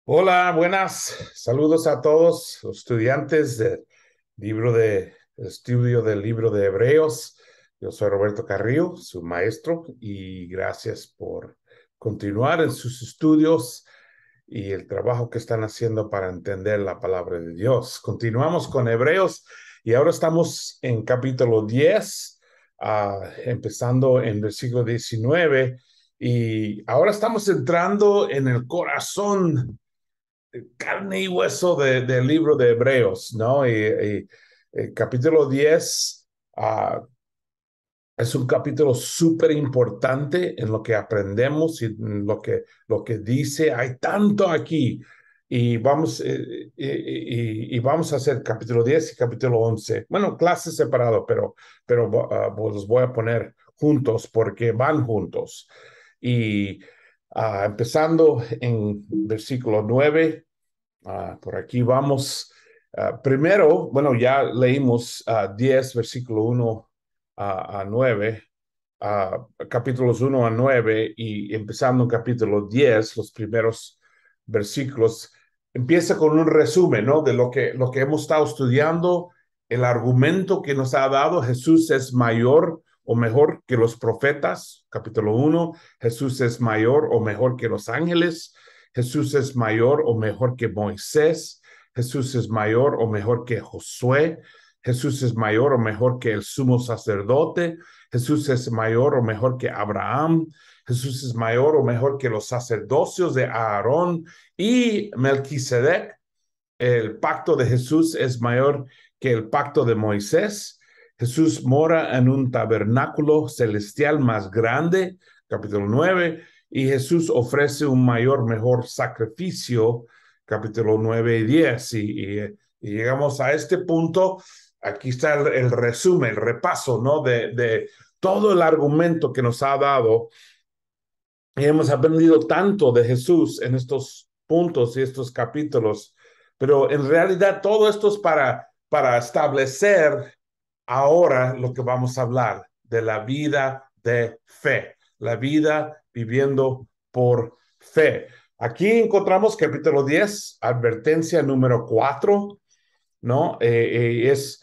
Hola, buenas. Saludos a todos los estudiantes del libro de estudio del libro de Hebreos. Yo soy Roberto Carrillo, su maestro, y gracias por continuar en sus estudios y el trabajo que están haciendo para entender la palabra de Dios. Continuamos con Hebreos y ahora estamos en capítulo 10, empezando en versículo 19, y ahora estamos entrando en el corazón, carne y hueso del libro de Hebreos, ¿no? Y el capítulo 10 es un capítulo súper importante en lo que aprendemos y en lo que dice. Hay tanto aquí. Y vamos a hacer capítulo 10 y capítulo 11. Bueno, clases separados, pero los voy a poner juntos porque van juntos. Y empezando en versículo 9. Por aquí vamos. Primero, bueno, ya leímos 10, versículo 1 a 9, capítulos 1 a 9, y empezando en capítulo 10, los primeros versículos, empieza con un resumen, ¿no? De lo que hemos estado estudiando, el argumento que nos ha dado: Jesús es mayor o mejor que los profetas, capítulo 1. Jesús es mayor o mejor que los ángeles. Jesús es mayor o mejor que Moisés. Jesús es mayor o mejor que Josué. Jesús es mayor o mejor que el sumo sacerdote. Jesús es mayor o mejor que Abraham. Jesús es mayor o mejor que los sacerdocios de Aarón y Melquisedec. El pacto de Jesús es mayor que el pacto de Moisés. Jesús mora en un tabernáculo celestial más grande, capítulo 9, y Jesús ofrece un mayor, mejor sacrificio, capítulo 9 y 10. Y llegamos a este punto. Aquí está el resumen, el repaso, ¿no? De todo el argumento que nos ha dado. Y hemos aprendido tanto de Jesús en estos puntos y estos capítulos, pero en realidad todo esto es para establecer ahora lo que vamos a hablar de la vida de fe, la vida viviendo por fe. Aquí encontramos capítulo 10, advertencia número 4, ¿no? Es,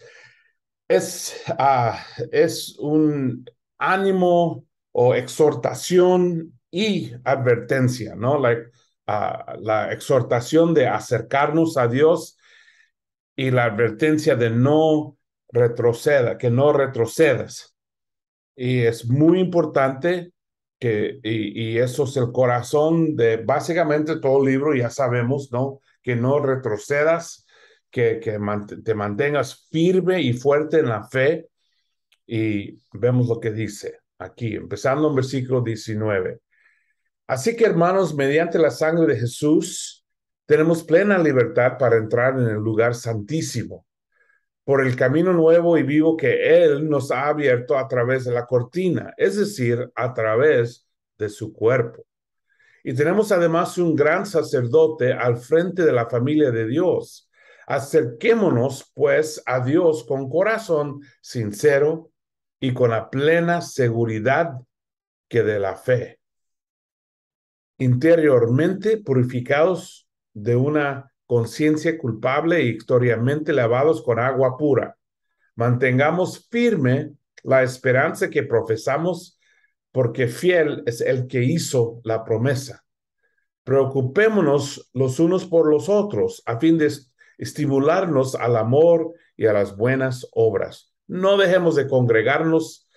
ah, es un ánimo o exhortación y advertencia, ¿no? La exhortación de acercarnos a Dios y la advertencia de no retroceda, que no retrocedas. Y es muy importante y eso es el corazón de básicamente todo el libro. Ya sabemos, ¿no? Que no retrocedas, que te mantengas firme y fuerte en la fe. Y vemos lo que dice aquí, empezando en versículo 19. Así que, hermanos, mediante la sangre de Jesús, tenemos plena libertad para entrar en el lugar santísimo por el camino nuevo y vivo que Él nos ha abierto a través de la cortina, es decir, a través de su cuerpo. Y tenemos además un gran sacerdote al frente de la familia de Dios. Acerquémonos, pues, a Dios con corazón sincero y con la plena seguridad que de la fe, interiormente purificados de una conciencia culpable y exteriormente lavados con agua pura. Mantengamos firme la esperanza que profesamos, porque fiel es el que hizo la promesa. Preocupémonos los unos por los otros a fin de estimularnos al amor y a las buenas obras. No dejemos de congregarnos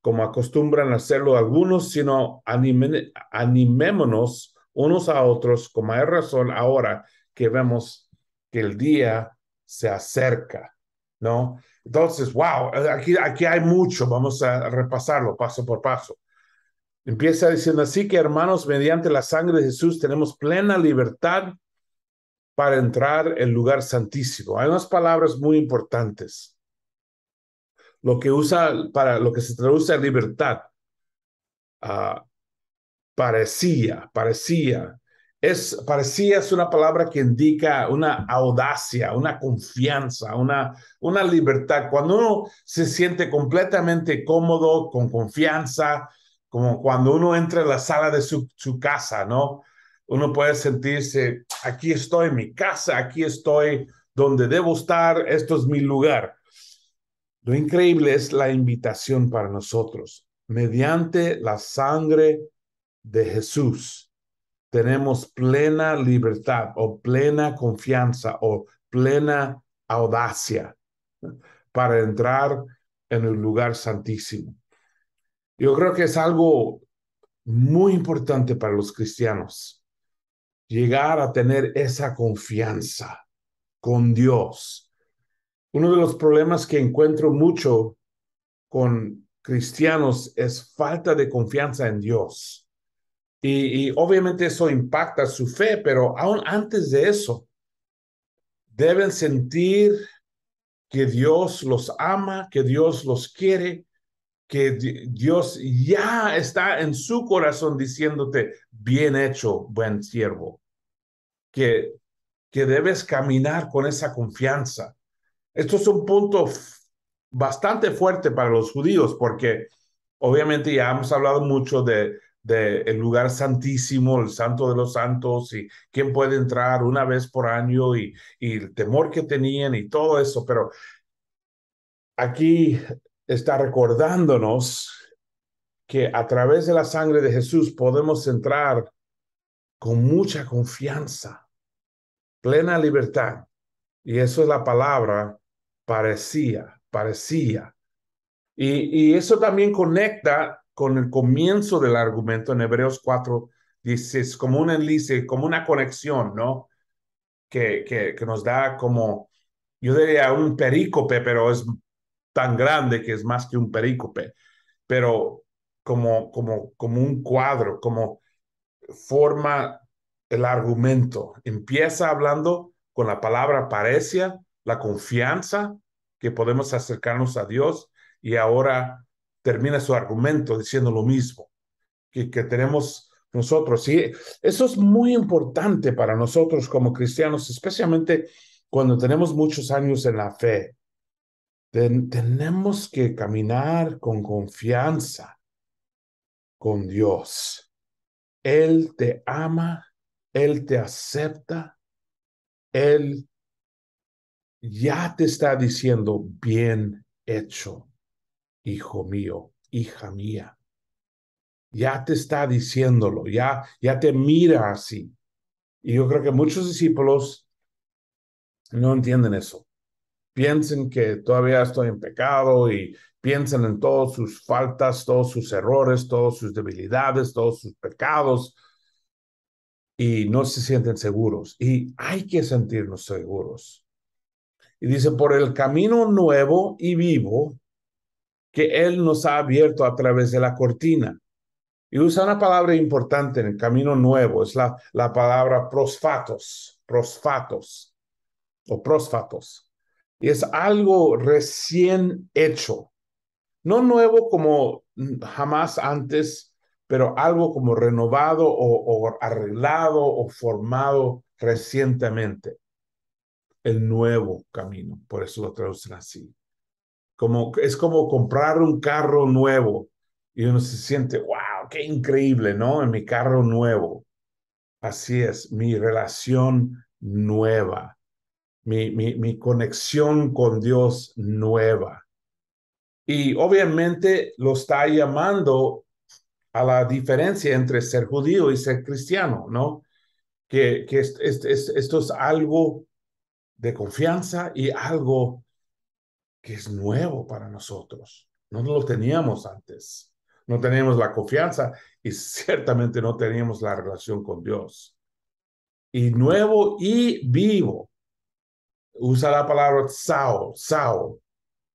como acostumbran hacerlo algunos, sino animémonos unos a otros, como hay razón ahora que vemos que el día se acerca, ¿no? Entonces, wow, aquí hay mucho. Vamos a repasarlo paso por paso. Empieza diciendo así: que, hermanos, mediante la sangre de Jesús tenemos plena libertad para entrar en el lugar santísimo. Hay unas palabras muy importantes. Lo que usa para lo que se traduce a libertad, uh, parecía. Parecía es una palabra que indica una audacia, una confianza, una libertad. Cuando uno se siente completamente cómodo, con confianza, como cuando uno entra en la sala de su casa, ¿no? Uno puede sentirse, aquí estoy en mi casa, aquí estoy donde debo estar, esto es mi lugar. Lo increíble es la invitación para nosotros. Mediante la sangre de Jesús, tenemos plena libertad o plena confianza o plena audacia para entrar en el lugar santísimo. Yo creo que es algo muy importante para los cristianos, llegar a tener esa confianza con Dios. Uno de los problemas que encuentro mucho con cristianos es falta de confianza en Dios. Y obviamente eso impacta su fe, pero aún antes de eso, deben sentir que Dios los ama, que Dios los quiere, que Dios ya está en su corazón diciéndote, bien hecho, buen siervo, que, que debes caminar con esa confianza. Esto es un punto bastante fuerte para los judíos porque obviamente ya hemos hablado mucho de el lugar santísimo, el santo de los santos y quién puede entrar una vez por año y el temor que tenían y todo eso, pero aquí está recordándonos que a través de la sangre de Jesús podemos entrar con mucha confianza, plena libertad. Y eso es la palabra parecía. Y eso también conecta con el comienzo del argumento en Hebreos 4, dice, es como un enlace, como una conexión, ¿no? Que nos da como, yo diría un perícope, pero es tan grande que es más que un perícope, pero como un cuadro, como forma el argumento. Empieza hablando con la palabra parecia, la confianza que podemos acercarnos a Dios y ahora termina su argumento diciendo lo mismo que tenemos nosotros. Y eso es muy importante para nosotros como cristianos, especialmente cuando tenemos muchos años en la fe. Tenemos que caminar con confianza con Dios. Él te ama, Él te acepta, Él ya te está diciendo, bien hecho, hijo mío, hija mía. Ya te está diciéndolo, ya te mira así. Y yo creo que muchos discípulos no entienden eso. Piensen que todavía estoy en pecado y piensan en todas sus faltas, todos sus errores, todas sus debilidades, todos sus pecados y no se sienten seguros. Y hay que sentirnos seguros. Y dice, por el camino nuevo y vivo que Él nos ha abierto a través de la cortina. Y usa una palabra importante en el camino nuevo, es la palabra prosfatos o prosfatos. Y es algo recién hecho, no nuevo como jamás antes, pero algo como renovado o arreglado o formado recientemente. El nuevo camino, por eso lo traducen así. Es como comprar un carro nuevo y uno se siente, wow, qué increíble, ¿no? En mi carro nuevo. Así es, mi relación nueva, mi conexión con Dios nueva. Y obviamente lo está llamando a la diferencia entre ser judío y ser cristiano, ¿no? Que esto es algo de confianza y algo que es nuevo para nosotros. No lo teníamos antes. No teníamos la confianza y ciertamente no teníamos la relación con Dios. Y nuevo y vivo. Usa la palabra sao,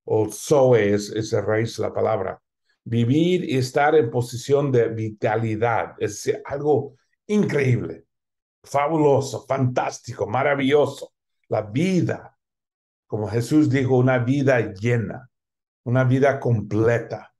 o zoe es el raíz de la palabra. Vivir y estar en posición de vitalidad. Es algo increíble, fabuloso, fantástico, maravilloso. La vida, como Jesús dijo, una vida llena, una vida completa.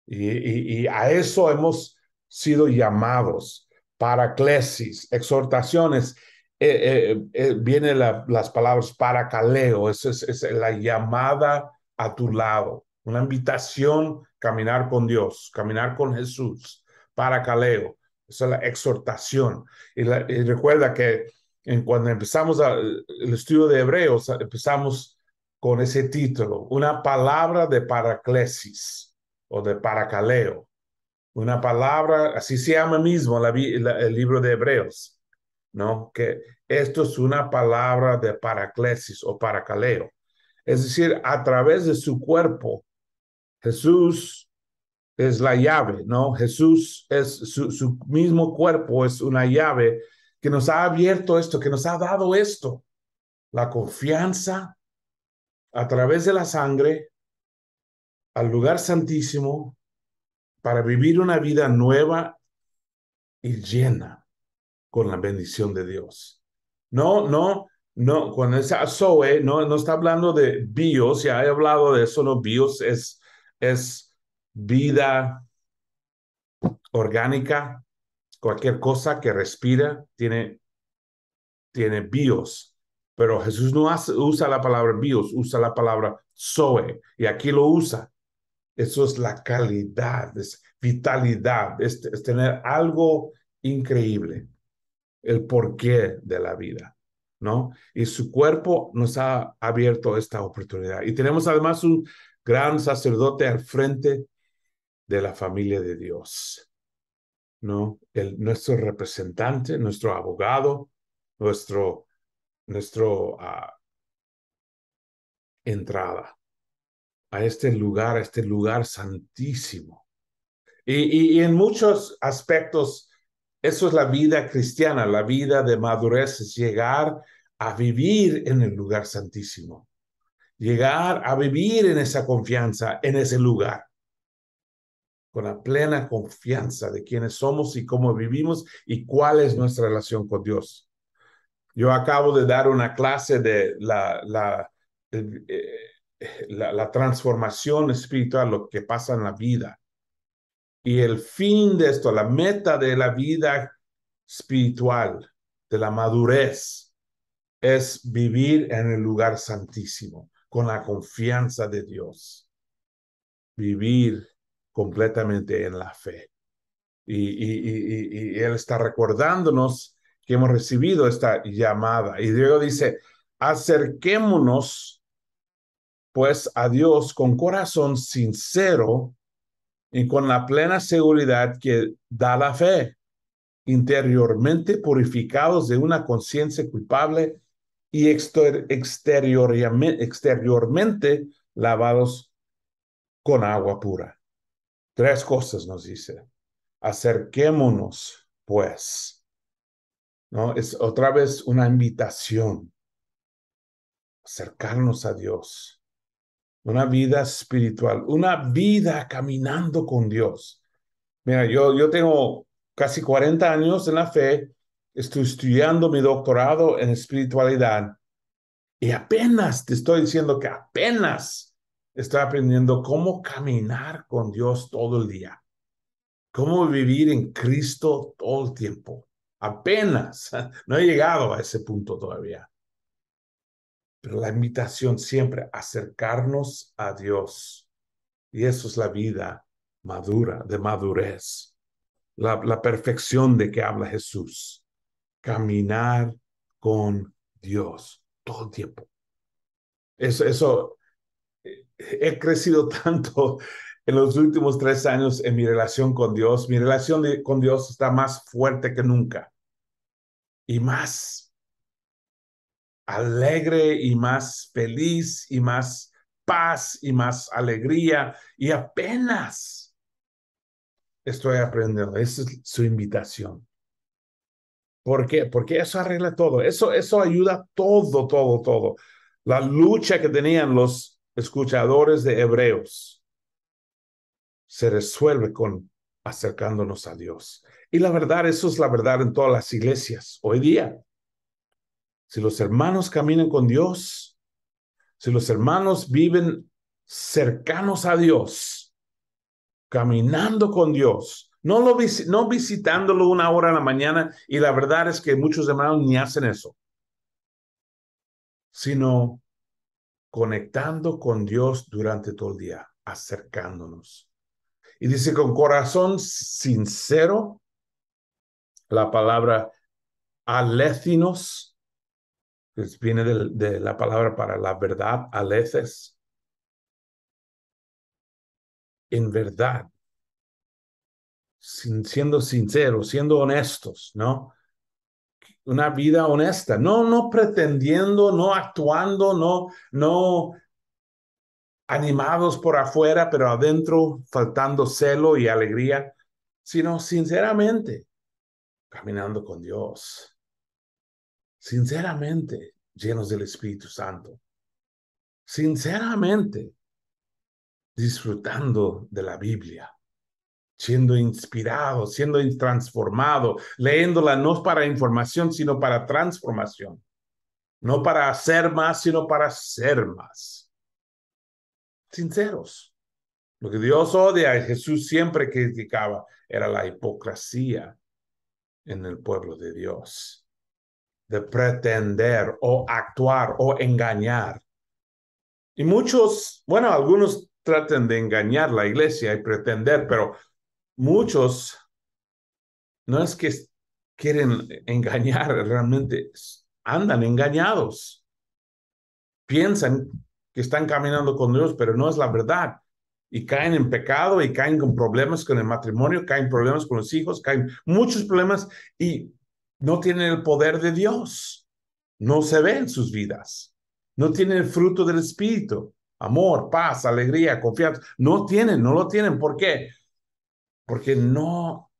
Y a eso hemos sido llamados. Paraclesis, exhortaciones. Vienen las palabras paracaleo, es la llamada a tu lado, una invitación, caminar con Dios, caminar con Jesús, paracaleo. Eso es la exhortación. Y recuerda que cuando empezamos el estudio de Hebreos, empezamos con ese título, una palabra de paraclesis o de paracaleo. Una palabra, así se llama mismo el libro de Hebreos, ¿no? Que esto es una palabra de paraclesis o paracaleo. Es decir, a través de su cuerpo, Jesús es la llave, ¿no? Jesús es su mismo cuerpo, es una llave que nos ha abierto esto, que nos ha dado esto, la confianza a través de la sangre al lugar santísimo para vivir una vida nueva y llena con la bendición de Dios. No, no, no, cuando es Zoe, no está hablando de bios, ya he hablado de eso, no, bios es vida orgánica, cualquier cosa que respira tiene bios, pero Jesús no usa la palabra bios, usa la palabra Zoe, y aquí lo usa. Eso es la calidad, es vitalidad, es tener algo increíble, el porqué de la vida, ¿no? Y su cuerpo nos ha abierto esta oportunidad. Y tenemos además un gran sacerdote al frente de la familia de Dios, ¿no? Nuestro representante, nuestro abogado, nuestro, nuestro entrada a este lugar santísimo. Y en muchos aspectos, eso es la vida cristiana, la vida de madurez, es llegar a vivir en el lugar santísimo, llegar a vivir en esa confianza, en ese lugar, con la plena confianza de quiénes somos y cómo vivimos y cuál es nuestra relación con Dios. Yo acabo de dar una clase de la transformación espiritual, lo que pasa en la vida. Y el fin de esto, la meta de la vida espiritual, de la madurez, es vivir en el lugar santísimo, con la confianza de Dios. Vivir completamente en la fe. Y Él está recordándonos que hemos recibido esta llamada. Y luego dice, acerquémonos pues a Dios con corazón sincero y con la plena seguridad que da la fe, interiormente purificados de una conciencia culpable y exteriormente lavados con agua pura. Tres cosas nos dice. Acerquémonos, pues, ¿no? Es otra vez una invitación, acercarnos a Dios, una vida espiritual, una vida caminando con Dios. Mira, yo tengo casi 40 años en la fe, estoy estudiando mi doctorado en espiritualidad y apenas te estoy diciendo que apenas estoy aprendiendo cómo caminar con Dios todo el día, cómo vivir en Cristo todo el tiempo. Apenas, no he llegado a ese punto todavía. Pero la invitación siempre, acercarnos a Dios. Y eso es la vida madura, de madurez. La perfección de que habla Jesús. Caminar con Dios todo el tiempo. Eso he crecido tanto en los últimos 3 años en mi relación con Dios. Mi relación con Dios está más fuerte que nunca y más alegre y más feliz y más paz y más alegría y apenas estoy aprendiendo. Esa es su invitación. ¿Por qué? Porque eso arregla todo. Eso ayuda todo, todo, todo. La lucha que tenían los escuchadores de Hebreos se resuelve con acercándonos a Dios. Y la verdad, eso es la verdad en todas las iglesias hoy día. Si los hermanos caminan con Dios, si los hermanos viven cercanos a Dios, caminando con Dios, no visitándolo una hora en la mañana, y la verdad es que muchos hermanos ni hacen eso, sino conectando con Dios durante todo el día, acercándonos. Y dice con corazón sincero La palabra alécinos, que viene de la palabra para la verdad, aleces, en verdad, siendo sinceros, siendo honestos, ¿no? Una vida honesta, no pretendiendo, no actuando, no animados por afuera, pero adentro faltando celo y alegría, sino sinceramente caminando con Dios, sinceramente llenos del Espíritu Santo, sinceramente disfrutando de la Biblia, siendo inspirado, siendo transformado, leyéndola no para información, sino para transformación, no para hacer más, sino para ser más. Sinceros. Lo que Dios odia y Jesús siempre criticaba era la hipocresía en el pueblo de Dios, de pretender o actuar o engañar. Y muchos, bueno, algunos tratan de engañar la iglesia y pretender, pero muchos no es que quieren engañar, realmente andan engañados. Piensan que están caminando con Dios, pero no es la verdad. Y caen en pecado y caen con problemas con el matrimonio, caen problemas con los hijos, caen muchos problemas y no tienen el poder de Dios. No se ve en sus vidas. No tienen el fruto del Espíritu. Amor, paz, alegría, confianza. No lo tienen. ¿Por qué? Porque no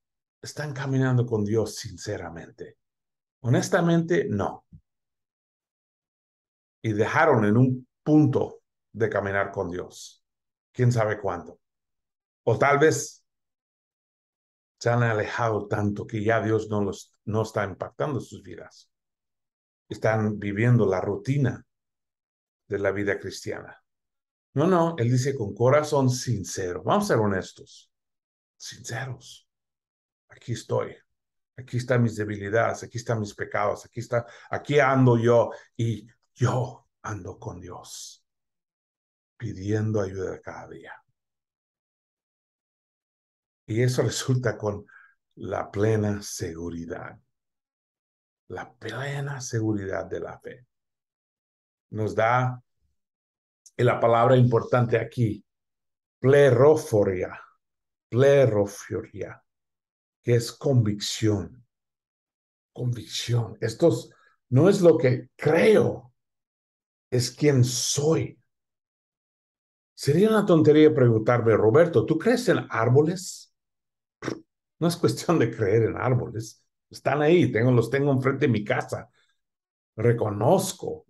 están caminando con Dios sinceramente. Honestamente, no. Y dejaron en un punto de caminar con Dios. ¿Quién sabe cuándo? O tal vez se han alejado tanto que ya Dios no está impactando sus vidas. Están viviendo la rutina de la vida cristiana. No, él dice con corazón sincero. Vamos a ser honestos, sinceros. Aquí estoy. Aquí están mis debilidades, aquí están mis pecados, aquí ando yo y yo ando con Dios, pidiendo ayuda cada día. Y eso resulta con la plena seguridad de la fe. Nos da la palabra importante aquí, pleroforia, pleroforia, que es convicción, convicción. No es lo que creo, es quien soy. Sería una tontería preguntarme, Roberto, ¿tú crees en árboles? No es cuestión de creer en árboles. Están ahí, los tengo enfrente de mi casa. Reconozco.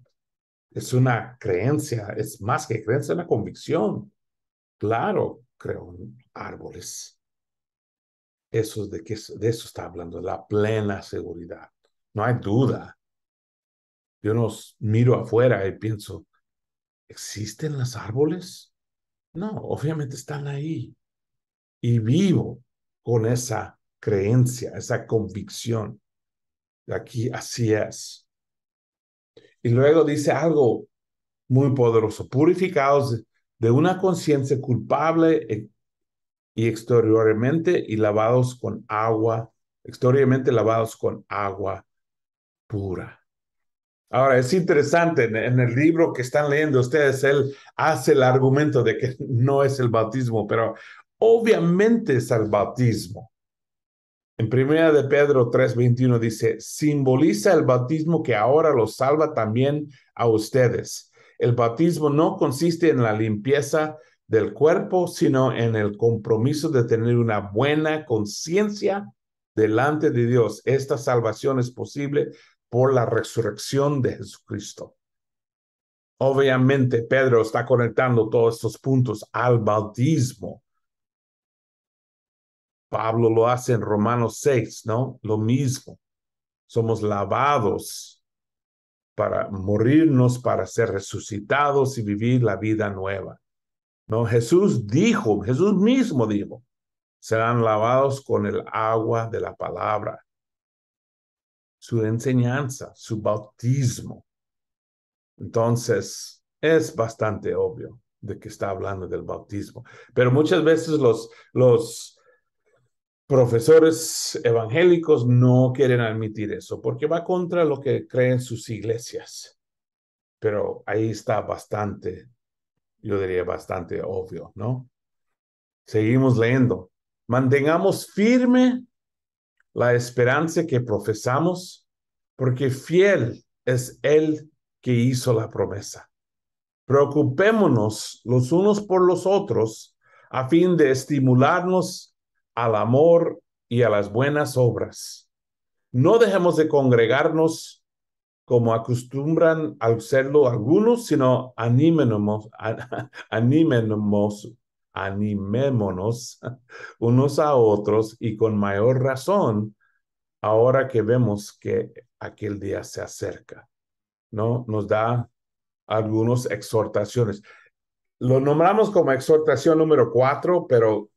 Es una creencia, es más que creencia, es una convicción. Claro, creo en árboles. De eso está hablando, la plena seguridad. No hay duda. Yo nos miro afuera y pienso, ¿existen los árboles? No, obviamente están ahí. Y vivo con esa creencia, esa convicción. Aquí así es. Y luego dice algo muy poderoso, purificados de una conciencia culpable y exteriormente y lavados con agua, exteriormente lavados con agua pura. Ahora, es interesante, en el libro que están leyendo ustedes, él hace el argumento de que no es el bautismo, pero obviamente es el bautismo. En primera de Pedro 3:21 dice, simboliza el bautismo que ahora los salva también a ustedes. El bautismo no consiste en la limpieza del cuerpo, sino en el compromiso de tener una buena conciencia delante de Dios. Esta salvación es posible por la resurrección de Jesucristo. Obviamente, Pedro está conectando todos estos puntos al bautismo. Pablo lo hace en Romanos 6, ¿no? Lo mismo. Somos lavados para morirnos, para ser resucitados y vivir la vida nueva. ¿No? Jesús mismo dijo, serán lavados con el agua de la palabra. Su enseñanza, su bautismo. Entonces, es bastante obvio de que está hablando del bautismo. Pero muchas veces los profesores evangélicos no quieren admitir eso porque va contra lo que creen sus iglesias. Pero ahí está bastante, yo diría bastante obvio, ¿no? Seguimos leyendo. Mantengamos firme la esperanza que profesamos, porque fiel es el que hizo la promesa. Preocupémonos los unos por los otros a fin de estimularnos al amor y a las buenas obras. No dejemos de congregarnos como acostumbran a hacerlo algunos, sino animémonos unos a otros y con mayor razón ahora que vemos que aquel día se acerca, ¿no? Nos da algunas exhortaciones. Lo nombramos como exhortación número 4, pero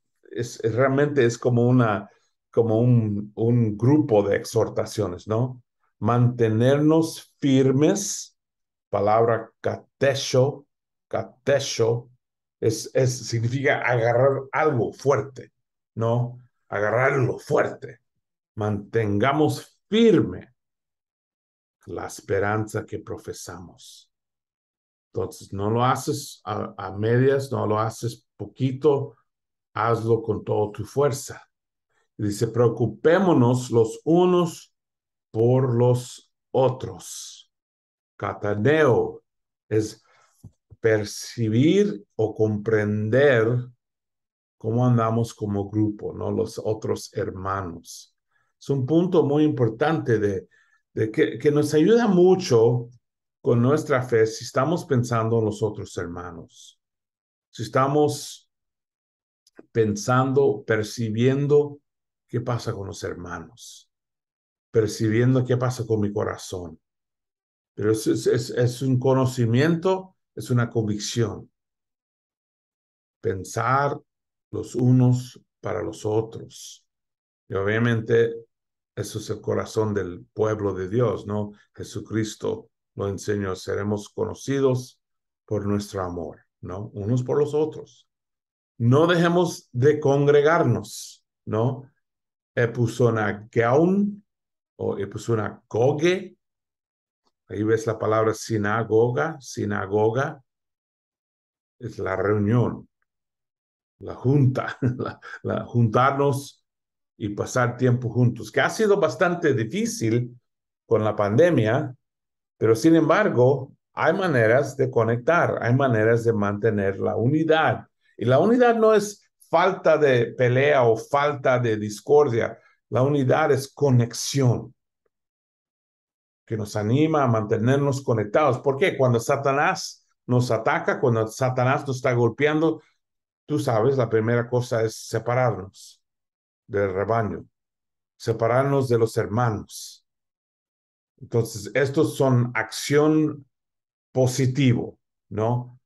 realmente es como un grupo de exhortaciones, ¿no? Mantenernos firmes, palabra katesho, significa agarrar algo fuerte, ¿no? Agarrarlo fuerte. Mantengamos firme la esperanza que profesamos. Entonces, no lo haces a medias, no lo haces poquito, hazlo con toda tu fuerza. Dice, preocupémonos los unos por los otros. Cataneo es percibir o comprender cómo andamos como grupo, ¿no? Los otros hermanos. Es un punto muy importante de que nos ayuda mucho con nuestra fe si estamos pensando en los otros hermanos, si estamos pensando, percibiendo qué pasa con los hermanos, percibiendo qué pasa con mi corazón. Pero es un conocimiento, es una convicción. Pensar los unos para los otros. Y obviamente eso es el corazón del pueblo de Dios, ¿no? Jesucristo lo enseñó, seremos conocidos por nuestro amor, ¿no? Unos por los otros. No dejemos de congregarnos, ¿no? Epusonageun o epusonagoge. Ahí ves la palabra sinagoga. Sinagoga es la reunión, la junta, juntarnos y pasar tiempo juntos, que ha sido bastante difícil con la pandemia, pero sin embargo, hay maneras de conectar, hay maneras de mantener la unidad. Y la unidad no es falta de pelea o falta de discordia, la unidad es conexión que nos anima a mantenernos conectados. ¿Por qué? Cuando Satanás nos ataca, cuando Satanás nos está golpeando, tú sabes, la primera cosa es separarnos del rebaño, separarnos de los hermanos. Entonces, estos son acción positivo, ¿no?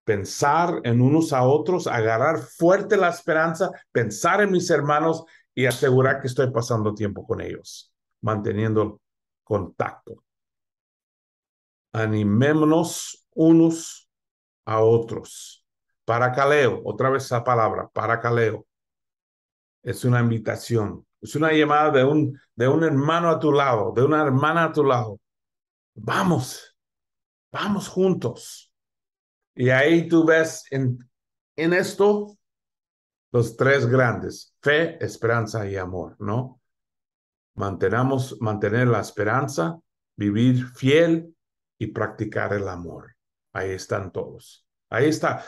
Pensar en unos a otros, agarrar fuerte la esperanza, pensar en mis hermanos y asegurar que estoy pasando tiempo con ellos, manteniendo contacto. Animémonos unos a otros. Paracaleo, otra vez esa palabra, paracaleo. Es una invitación, es una llamada de un hermano a tu lado, de una hermana a tu lado. Vamos juntos. Y ahí tú ves en esto los tres grandes, fe, esperanza y amor, ¿no? Mantener la esperanza, vivir fiel y practicar el amor. Ahí están todos. Ahí está.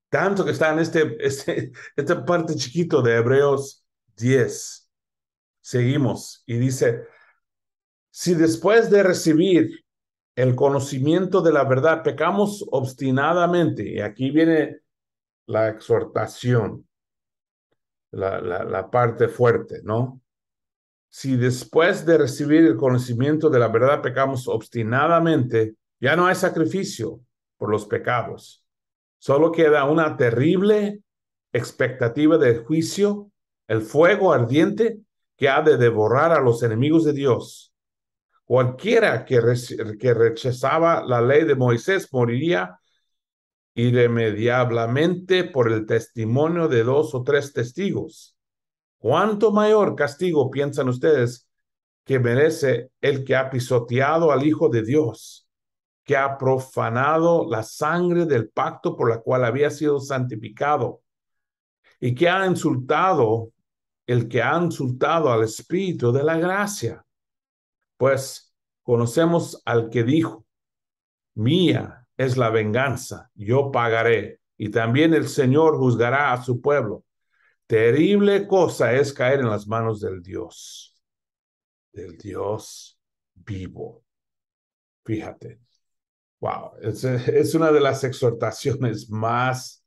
Tanto que está en esta parte chiquito de Hebreos 10. Seguimos y dice, si después de recibir el conocimiento de la verdad pecamos obstinadamente, y aquí viene la exhortación, la parte fuerte, ¿no? Si después de recibir el conocimiento de la verdad pecamos obstinadamente, ya no hay sacrificio por los pecados. Solo queda una terrible expectativa de juicio, el fuego ardiente que ha de devorar a los enemigos de Dios. Cualquiera que rechazaba la ley de Moisés moriría irremediablemente por el testimonio de dos o tres testigos. ¿Cuánto mayor castigo piensan ustedes que merece el que ha pisoteado al Hijo de Dios, que ha profanado la sangre del pacto por la cual había sido santificado y que ha insultado el que ha insultado al Espíritu de la gracia? Pues conocemos al que dijo: mía es la venganza, yo pagaré, y también el Señor juzgará a su pueblo. Terrible cosa es caer en las manos del Dios vivo. Fíjate, wow, es una de las exhortaciones más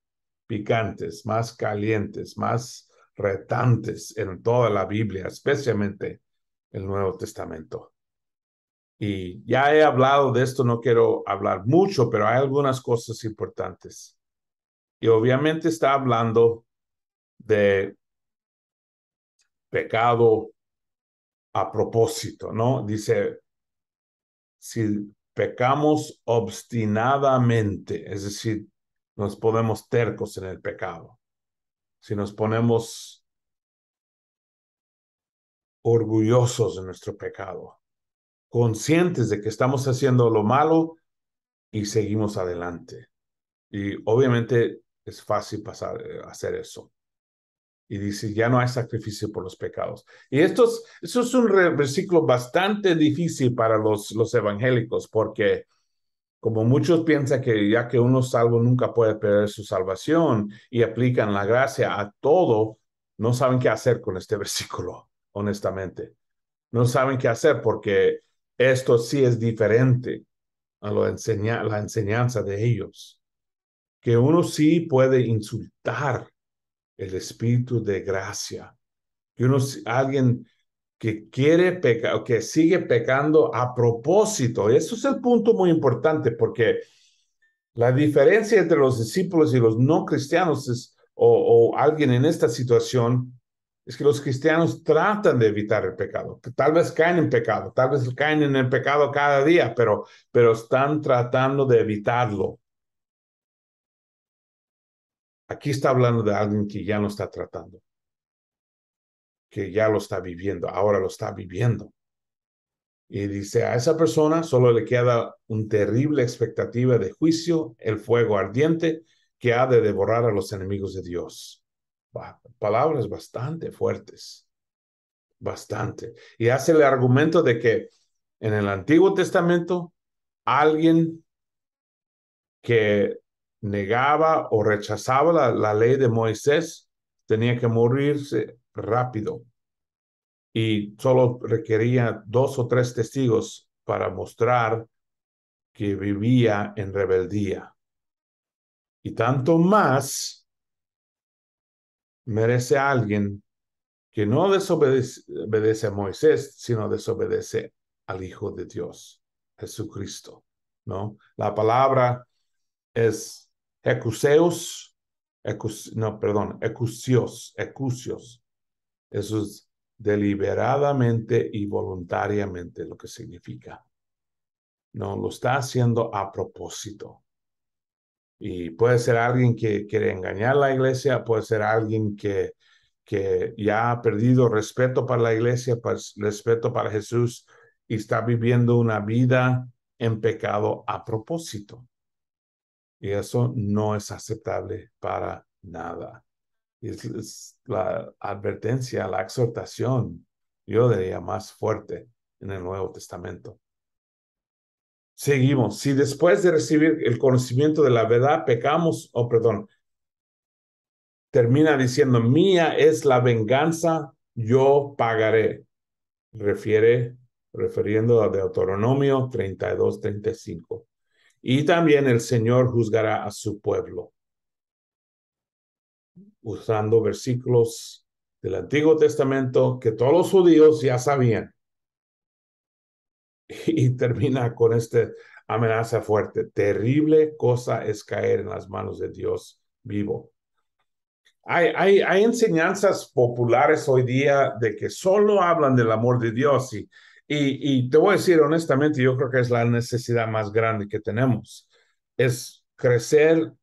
picantes, más calientes, más retantes en toda la Biblia, especialmente el Nuevo Testamento. Y ya he hablado de esto, no quiero hablar mucho, pero hay algunas cosas importantes. Y obviamente está hablando de pecado a propósito, ¿no? Dice, si pecamos obstinadamente, es decir, nos ponemos tercos en el pecado, si nos ponemos orgullosos de nuestro pecado, conscientes de que estamos haciendo lo malo y seguimos adelante. Y obviamente es fácil hacer eso. Y dice, ya no hay sacrificio por los pecados. Y eso es un versículo bastante difícil para los evangélicos, porque como muchos piensan que ya que uno es salvo nunca puede perder su salvación y aplican la gracia a todo, no saben qué hacer con este versículo, honestamente. No saben qué hacer porque esto sí es diferente a la enseñanza de ellos. Que uno sí puede insultar el espíritu de gracia. Que alguien que quiere pecar o que sigue pecando a propósito. Eso es el punto muy importante porque la diferencia entre los discípulos y los no cristianos o alguien en esta situación es que los cristianos tratan de evitar el pecado, que tal vez caen en pecado, tal vez caen en el pecado cada día, pero están tratando de evitarlo. Aquí está hablando de alguien que ya no está tratando, que ya lo está viviendo, ahora lo está viviendo. Y dice, a esa persona solo le queda una terrible expectativa de juicio, el fuego ardiente que ha de devorar a los enemigos de Dios. Palabras bastante fuertes, bastante. Y hace el argumento de que en el Antiguo Testamento alguien que negaba o rechazaba la ley de Moisés tenía que morirse rápido y solo requería 2 o 3 testigos para mostrar que vivía en rebeldía. Y tanto más merece a alguien que no desobedece a Moisés, sino desobedece al Hijo de Dios, Jesucristo, ¿no? La palabra es ecuseus, ecusios. Eso es deliberadamente y voluntariamente lo que significa. No, lo está haciendo a propósito. Y puede ser alguien que quiere engañar a la iglesia, puede ser alguien que ya ha perdido respeto para la iglesia, respeto para Jesús y está viviendo una vida en pecado a propósito. Y eso no es aceptable para nada. Es la advertencia, la exhortación, yo diría más fuerte en el Nuevo Testamento. Seguimos. Si después de recibir el conocimiento de la verdad pecamos, termina diciendo, mía es la venganza, yo pagaré. Refiriendo a Deuteronomio 32-35. Y también el Señor juzgará a su pueblo. Usando versículos del Antiguo Testamento que todos los judíos ya sabían. Y termina con esta amenaza fuerte. Terrible cosa es caer en las manos de Dios vivo. Hay enseñanzas populares hoy día de que solo hablan del amor de Dios y te voy a decir honestamente, yo creo que es la necesidad más grande que tenemos. Es crecer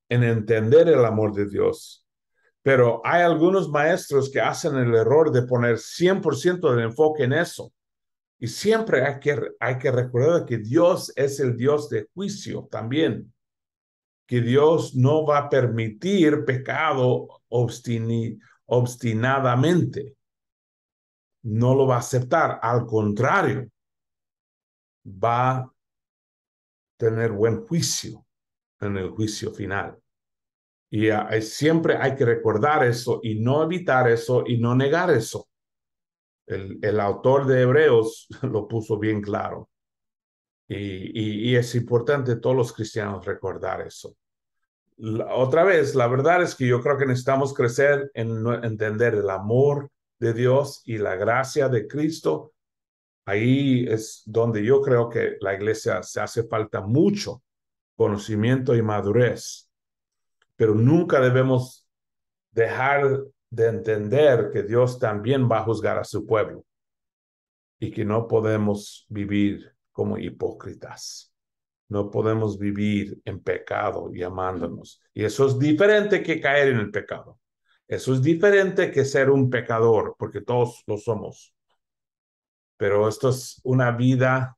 en entender el amor de Dios, Pero hay algunos maestros que hacen el error de poner 100% del enfoque en eso. Y siempre hay que recordar que Dios es el Dios de juicio también, que Dios no va a permitir pecado obstinadamente, no lo va a aceptar, al contrario, va a tener buen juicio en el juicio final. Y siempre hay que recordar eso y no evitar eso y no negar eso. El autor de Hebreos lo puso bien claro. Y es importante todos los cristianos recordar eso. Otra vez, la verdad es que yo creo que necesitamos crecer en entender el amor de Dios y la gracia de Cristo. Ahí es donde yo creo que la iglesia se hace falta mucho conocimiento y madurez, pero nunca debemos dejar de entender que Dios también va a juzgar a su pueblo y que no podemos vivir como hipócritas. No podemos vivir en pecado y amándonos. Y eso es diferente que caer en el pecado. Eso es diferente que ser un pecador, porque todos lo somos. Pero esto es una vida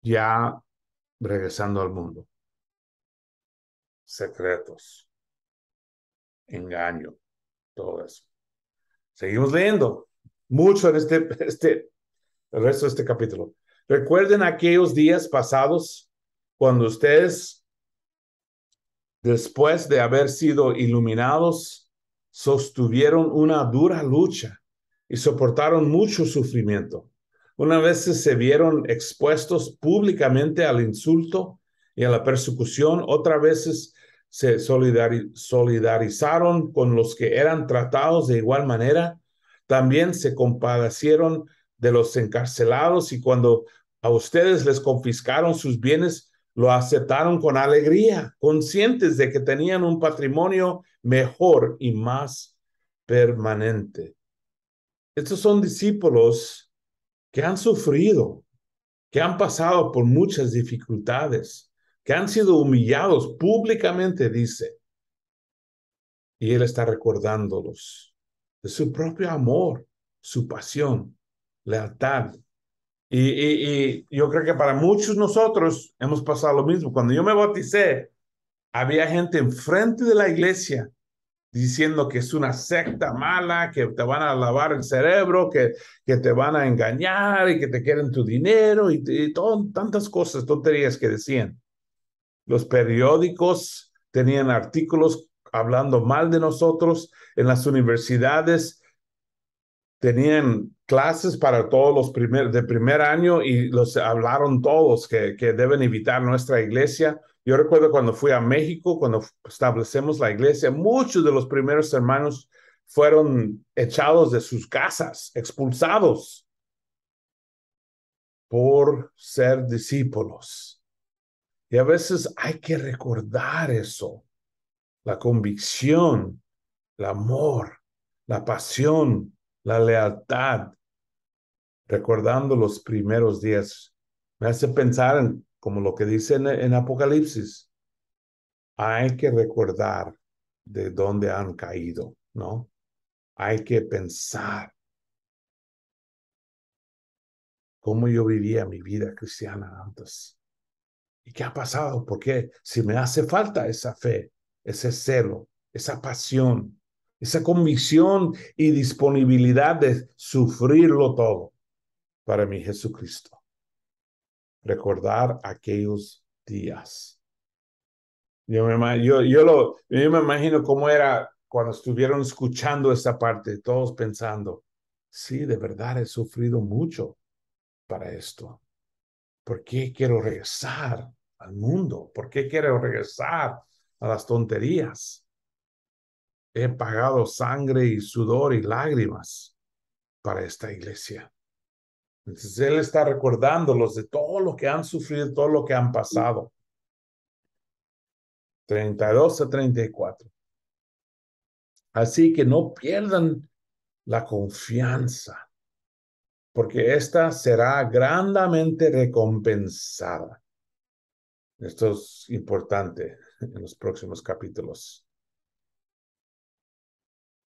ya regresando al mundo. Secretos, engaño, todo eso. Seguimos leyendo mucho en el resto de este capítulo. Recuerden aquellos días pasados cuando ustedes, después de haber sido iluminados, sostuvieron una dura lucha y soportaron mucho sufrimiento. Una vez se vieron expuestos públicamente al insulto y a la persecución, otras veces se solidarizaron con los que eran tratados de igual manera. También se compadecieron de los encarcelados y cuando a ustedes les confiscaron sus bienes, lo aceptaron con alegría, conscientes de que tenían un patrimonio mejor y más permanente. Estos son discípulos que han sufrido, que han pasado por muchas dificultades, que han sido humillados públicamente, dice. Y Él está recordándolos de su propio amor, su pasión, lealtad. Y yo creo que para muchos nosotros hemos pasado lo mismo. Cuando yo me bauticé, había gente enfrente de la iglesia diciendo que es una secta mala, que te van a lavar el cerebro, que te van a engañar y que te quieren tu dinero y tantas cosas, tonterías que decían. Los periódicos tenían artículos hablando mal de nosotros. En las universidades tenían clases para todos los de primer año y los hablaron todos que deben evitar nuestra iglesia. Yo recuerdo cuando fui a México, cuando establecemos la iglesia, muchos de los primeros hermanos fueron echados de sus casas, expulsados por ser discípulos. Y a veces hay que recordar eso, la convicción, el amor, la pasión, la lealtad, recordando los primeros días. Me hace pensar en como lo que dice en Apocalipsis. Hay que recordar de dónde han caído, ¿no? Hay que pensar cómo yo vivía mi vida cristiana antes. ¿Y qué ha pasado? Porque si me hace falta esa fe, ese celo, esa pasión, esa convicción y disponibilidad de sufrirlo todo para mi Jesucristo. Recordar aquellos días. Yo me imagino cómo era cuando estuvieron escuchando esa parte, todos pensando, sí, de verdad he sufrido mucho para esto. ¿Por qué quiero regresar al mundo? ¿Por qué quiero regresar a las tonterías? He pagado sangre y sudor y lágrimas para esta iglesia. Entonces Él está recordándolos de todo lo que han sufrido, todo lo que han pasado. 32 a 34. Así que no pierdan la confianza, porque esta será grandemente recompensada. Esto es importante en los próximos capítulos.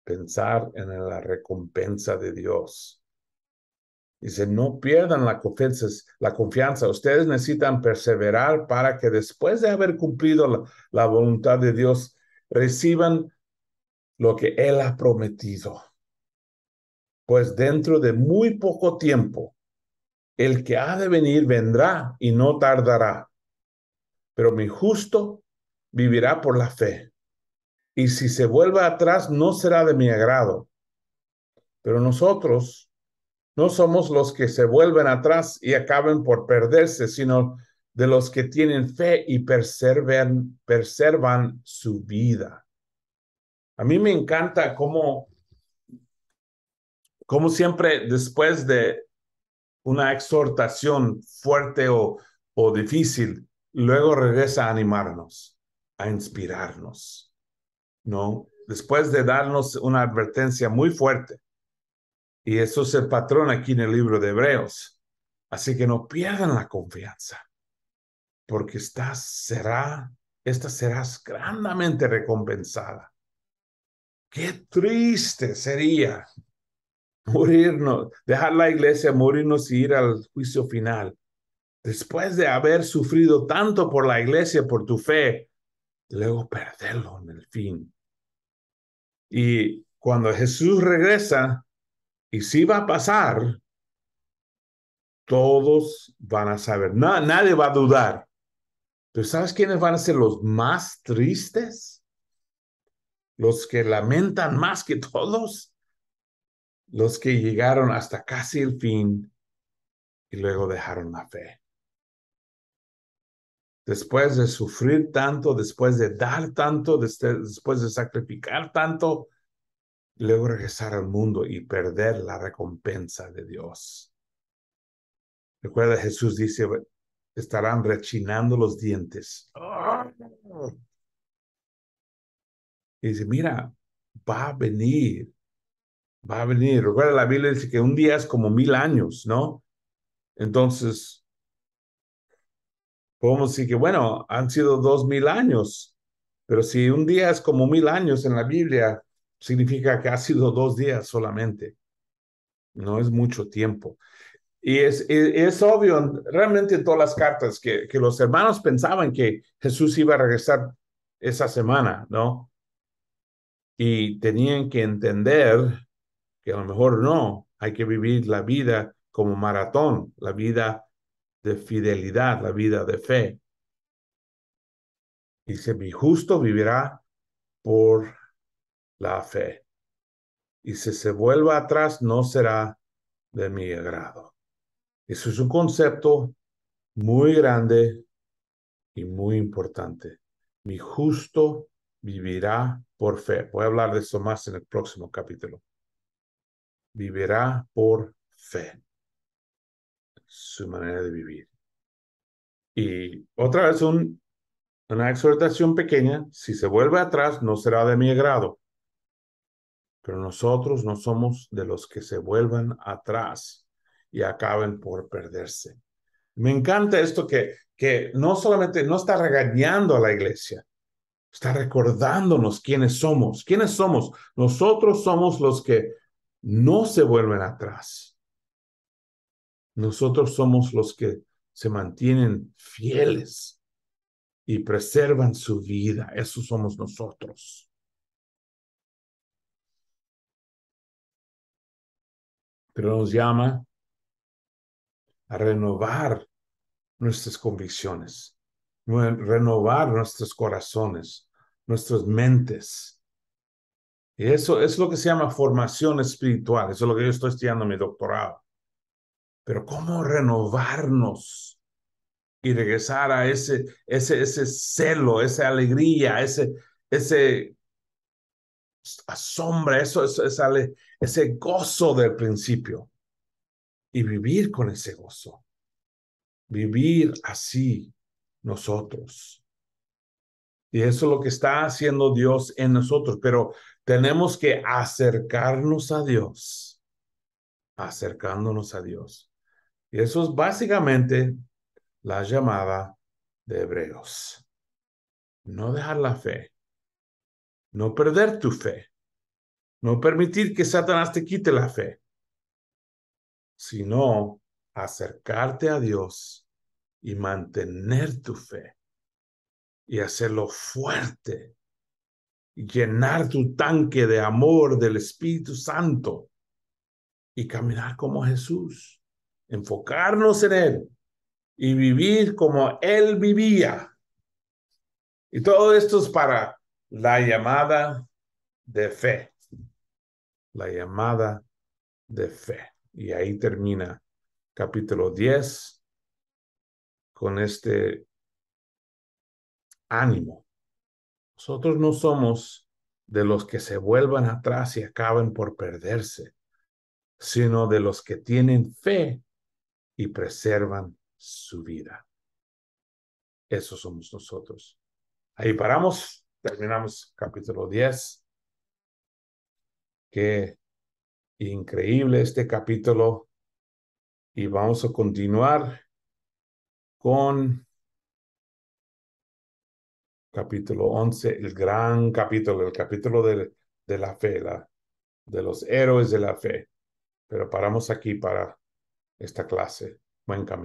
pensar en la recompensa de Dios. Dice, no pierdan la confianza, la confianza. Ustedes necesitan perseverar para que después de haber cumplido la voluntad de Dios, reciban lo que Él ha prometido. Pues dentro de muy poco tiempo, el que ha de venir vendrá y no tardará. Pero mi justo vivirá por la fe. Y si se vuelve atrás, no será de mi agrado. Pero nosotros no somos los que se vuelven atrás y acaben por perderse, sino de los que tienen fe y preservan su vida. A mí me encanta cómo siempre después de una exhortación fuerte o difícil, luego regresa a animarnos, a inspirarnos, ¿no? Después de darnos una advertencia muy fuerte. Y eso es el patrón aquí en el libro de Hebreos. Así que no pierdan la confianza, porque esta serás grandemente recompensada. Qué triste sería morirnos, dejar la iglesia, morirnos y ir al juicio final. Después de haber sufrido tanto por la iglesia, por tu fe, luego perderlo en el fin. Y cuando Jesús regresa, y si va a pasar, todos van a saber, nadie va a dudar. Pero ¿sabes quiénes van a ser los más tristes? Los que lamentan más que todos, los que llegaron hasta casi el fin y luego dejaron la fe. Después de sufrir tanto, después de dar tanto, después de sacrificar tanto, luego regresar al mundo y perder la recompensa de Dios. Recuerda, Jesús dice, estarán rechinando los dientes. Y dice, mira, va a venir, va a venir. Recuerda, la Biblia dice que un día es como 1000 años, ¿no? Entonces, podemos decir que, bueno, han sido 2000 años, pero si un día es como 1000 años en la Biblia, significa que ha sido 2 días solamente. No es mucho tiempo. Y es obvio, realmente en todas las cartas, que los hermanos pensaban que Jesús iba a regresar esa semana, ¿no? Y tenían que entender que a lo mejor no, hay que vivir la vida como maratón, la vida de fidelidad, la vida de fe. Dice, mi justo vivirá por la fe. Y si se vuelve atrás, no será de mi agrado. Eso es un concepto muy grande y muy importante. Mi justo vivirá por fe. Voy a hablar de eso más en el próximo capítulo. Vivirá por fe. Su manera de vivir. Y otra vez una exhortación pequeña. Si se vuelve atrás, no será de mi agrado. Pero nosotros no somos de los que se vuelvan atrás y acaben por perderse. Me encanta esto que no solamente no está regañando a la iglesia, está recordándonos quiénes somos. ¿Quiénes somos? Nosotros somos los que no se vuelven atrás. Nosotros somos los que se mantienen fieles y preservan su vida. Eso somos nosotros. Pero nos llama a renovar nuestras convicciones, renovar nuestros corazones, nuestras mentes. Y eso es lo que se llama formación espiritual. Eso es lo que yo estoy estudiando en mi doctorado. Pero ¿cómo renovarnos y regresar a ese celo, esa alegría, ese asombra, ese gozo del principio? Y vivir con ese gozo. Vivir así nosotros. Y eso es lo que está haciendo Dios en nosotros. Pero tenemos que acercarnos a Dios. Acercándonos a Dios. Y eso es básicamente la llamada de Hebreos. No dejar la fe. No perder tu fe. No permitir que Satanás te quite la fe, sino acercarte a Dios y mantener tu fe y hacerlo fuerte, y llenar tu tanque de amor del Espíritu Santo y caminar como Jesús, enfocarnos en Él y vivir como Él vivía. Y todo esto es para la llamada de fe, la llamada de fe. Y ahí termina capítulo 10 con este ánimo. Nosotros no somos de los que se vuelvan atrás y acaben por perderse, sino de los que tienen fe y preservan su vida. Eso somos nosotros. Ahí paramos, terminamos capítulo 10. Qué increíble este capítulo. Y vamos a continuar con capítulo 11, el gran capítulo, el capítulo de la fe, de los héroes de la fe. Pero paramos aquí para esta clase. Buen camino.